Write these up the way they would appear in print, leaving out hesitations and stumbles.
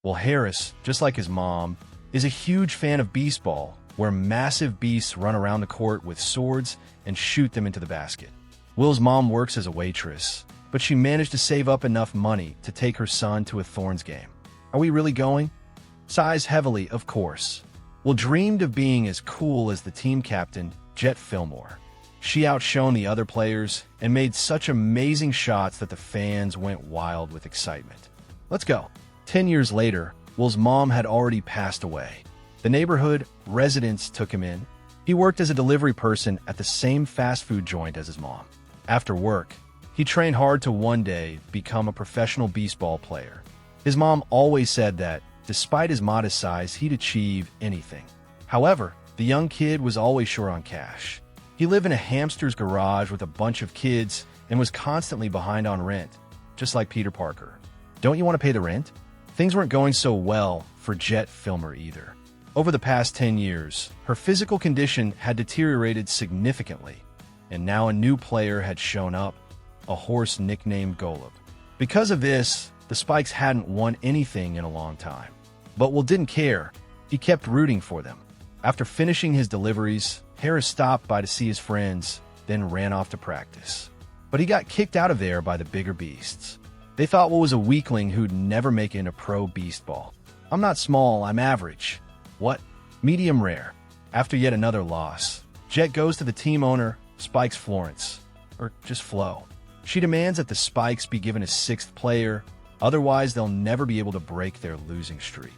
Well, Harris, just like his mom, is a huge fan of beastball, where massive beasts run around the court with swords and shoot them into the basket. Will's mom works as a waitress, but she managed to save up enough money to take her son to a Thorns game. Are we really going? Sighs heavily, of course. Will dreamed of being as cool as the team captain, Jet Fillmore. She outshone the other players and made such amazing shots that the fans went wild with excitement. Let's go. 10 years later, Will's mom had already passed away. The neighborhood residents took him in. He worked as a delivery person at the same fast food joint as his mom. After work, he trained hard to one day become a professional beastball player. His mom always said that, despite his modest size, he'd achieve anything. However, the young kid was always short on cash. He lived in a hamster's garage with a bunch of kids and was constantly behind on rent, just like Peter Parker. Don't you want to pay the rent? Things weren't going so well for Jet Fillmore either. Over the past 10 years, her physical condition had deteriorated significantly, and now a new player had shown up, a horse nicknamed Golub. Because of this, the Spikes hadn't won anything in a long time. But Will didn't care. He kept rooting for them. After finishing his deliveries, Harris stopped by to see his friends, then ran off to practice. But he got kicked out of there by the bigger beasts. They thought Will was a weakling who'd never make it into pro beastball. I'm not small, I'm average. What? Medium rare. After yet another loss, Jet goes to the team owner, Spikes Florence, or just Flo. She demands that the Spikes be given a sixth player, otherwise they'll never be able to break their losing streak.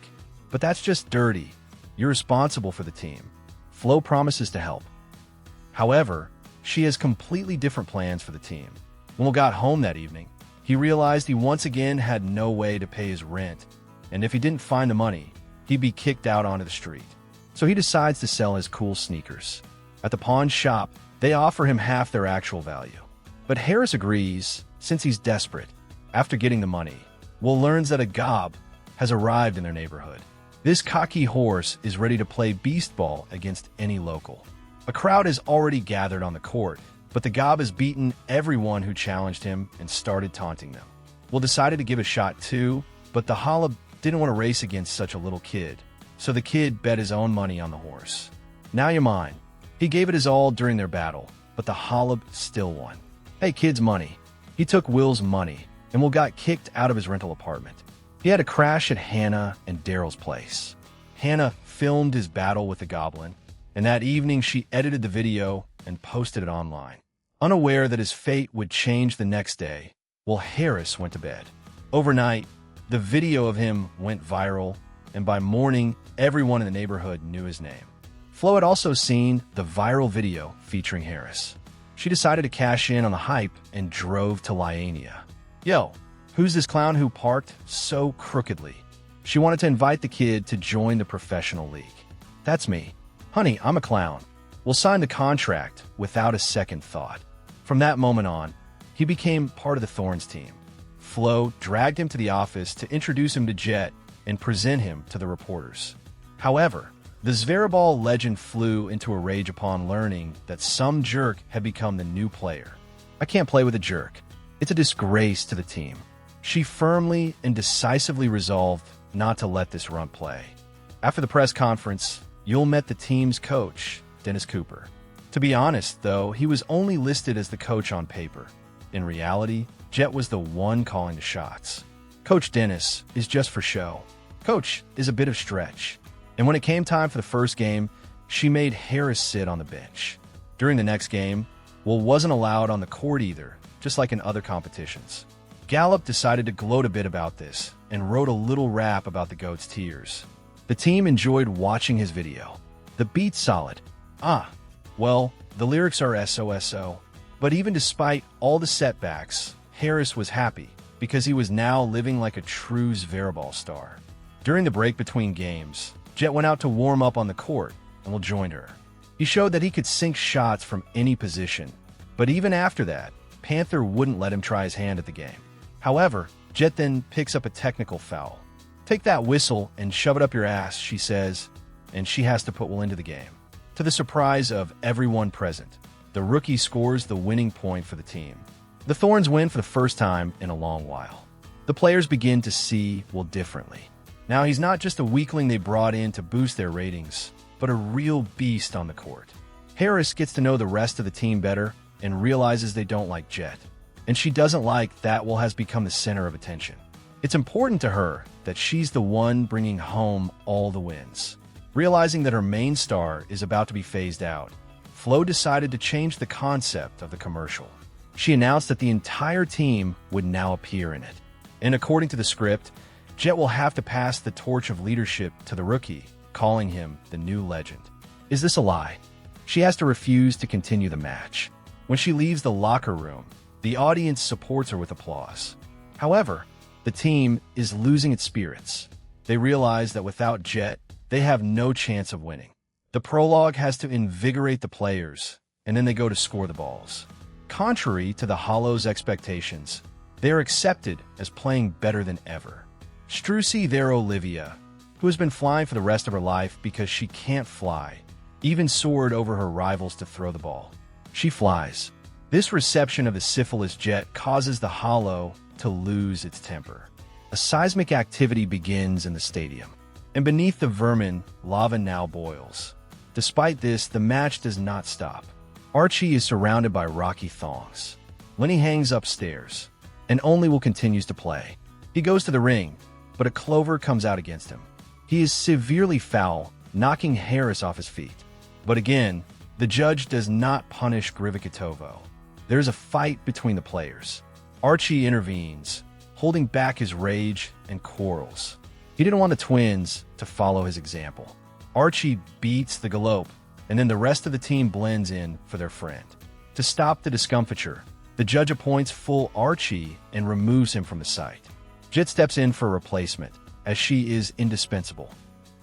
But that's just dirty. You're responsible for the team. Flo promises to help. However, she has completely different plans for the team. When Will got home that evening, he realized he once again had no way to pay his rent, and if he didn't find the money, he'd be kicked out onto the street. So he decides to sell his cool sneakers. At the pawn shop, they offer him half their actual value. But Harris agrees, since he's desperate. After getting the money, Will learns that a gob has arrived in their neighborhood. This cocky horse is ready to play beastball against any local. A crowd has already gathered on the court, but the gob has beaten everyone who challenged him and started taunting them. Will decided to give a shot too, but the Holub didn't want to race against such a little kid, so the kid bet his own money on the horse. Now you're mine. He gave it his all during their battle, but the Holub still won. Hey, kid's money. He took Will's money, and Will got kicked out of his rental apartment. He had a crash at Hannah and Daryl's place. Hannah filmed his battle with the goblin, and that evening she edited the video and posted it online. Unaware that his fate would change the next day, Will Harris went to bed. Overnight, the video of him went viral, and by morning, everyone in the neighborhood knew his name. Flo had also seen the viral video featuring Harris. She decided to cash in on the hype and drove to Liania. Yo, who's this clown who parked so crookedly? She wanted to invite the kid to join the professional league. That's me. Honey, I'm a clown. We'll sign the contract without a second thought. From that moment on, he became part of the Thorns team. Flo dragged him to the office to introduce him to Jet and present him to the reporters. However, the Zveraball legend flew into a rage upon learning that some jerk had become the new player. I can't play with a jerk. It's a disgrace to the team. She firmly and decisively resolved not to let this runt play. After the press conference, Yule met the team's coach, Dennis Cooper. To be honest, though, he was only listed as the coach on paper. In reality, Jet was the one calling the shots. Coach Dennis is just for show. Coach is a bit of stretch. And when it came time for the first game, she made Harris sit on the bench. During the next game, Will wasn't allowed on the court either, just like in other competitions. Gallup decided to gloat a bit about this and wrote a little rap about the GOAT's tears. The team enjoyed watching his video. The beat's solid. Well, the lyrics are SOSO. But even despite all the setbacks, Harris was happy because he was now living like a true Zveraball star. During the break between games, Jet went out to warm up on the court and Will joined her. He showed that he could sink shots from any position, but even after that, Panther wouldn't let him try his hand at the game. However, Jet then picks up a technical foul. Take that whistle and shove it up your ass, she says, and she has to put Will into the game. To the surprise of everyone present, the rookie scores the winning point for the team. The Thorns win for the first time in a long while. The players begin to see Will differently. Now, he's not just a weakling they brought in to boost their ratings, but a real beast on the court. Harris gets to know the rest of the team better and realizes they don't like Jet. And she doesn't like that Will has become the center of attention. It's important to her that she's the one bringing home all the wins. Realizing that her main star is about to be phased out, Flo decided to change the concept of the commercial. She announced that the entire team would now appear in it. And according to the script, Jet will have to pass the torch of leadership to the rookie, calling him the new legend. Is this a lie? She has to refuse to continue the match. When she leaves the locker room, the audience supports her with applause. However, the team is losing its spirits. They realize that without Jet, they have no chance of winning. The prologue has to invigorate the players, and then they go to score the balls. Contrary to the Hollow's expectations, they are accepted as playing better than ever. Strucy there Olivia, who has been flying for the rest of her life because she can't fly, even soared over her rivals to throw the ball. She flies. This reception of the syphilis Jet causes the Hollow to lose its temper. A seismic activity begins in the stadium, and beneath the vermin, lava now boils. Despite this, the match does not stop. Archie is surrounded by rocky thongs. Lenny hangs upstairs, and only Will continues to play. He goes to the ring, but a clover comes out against him. He is severely foul, knocking Harris off his feet. But again, the judge does not punish Grivikotovo. There is a fight between the players. Archie intervenes, holding back his rage and quarrels. He didn't want the twins to follow his example. Archie beats the galope, and then the rest of the team blends in for their friend. To stop the discomfiture, the judge appoints full Archie and removes him from the site. Jet steps in for a replacement, as she is indispensable.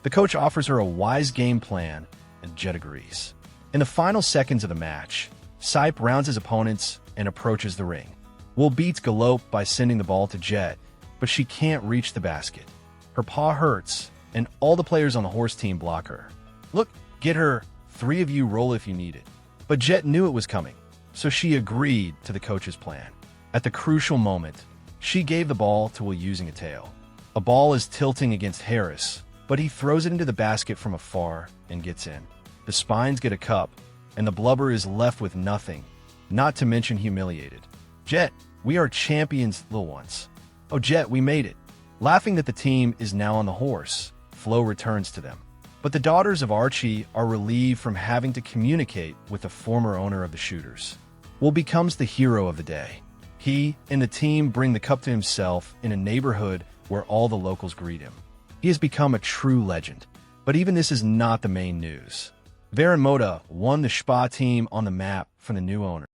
The coach offers her a wise game plan, and Jet agrees. In the final seconds of the match, Sipe rounds his opponents and approaches the ring. Will beats Galope by sending the ball to Jet, but she can't reach the basket. Her paw hurts, and all the players on the horse team block her. Look, get her, 3 of you roll if you need it. But Jet knew it was coming, so she agreed to the coach's plan. At the crucial moment, she gave the ball to Will using a tail. A ball is tilting against Harris, but he throws it into the basket from afar and gets in. The Spines get a cup, and the Blubber is left with nothing, not to mention humiliated. Jet, we are champions, little ones. Oh, Jet, we made it. Laughing that the team is now on the horse, Flo returns to them. But the daughters of Archie are relieved from having to communicate with the former owner of the shooters. Will becomes the hero of the day. He and the team bring the cup to himself in a neighborhood where all the locals greet him. He has become a true legend. But even this is not the main news. Varen Moda won the Spa team on the map from the new owner.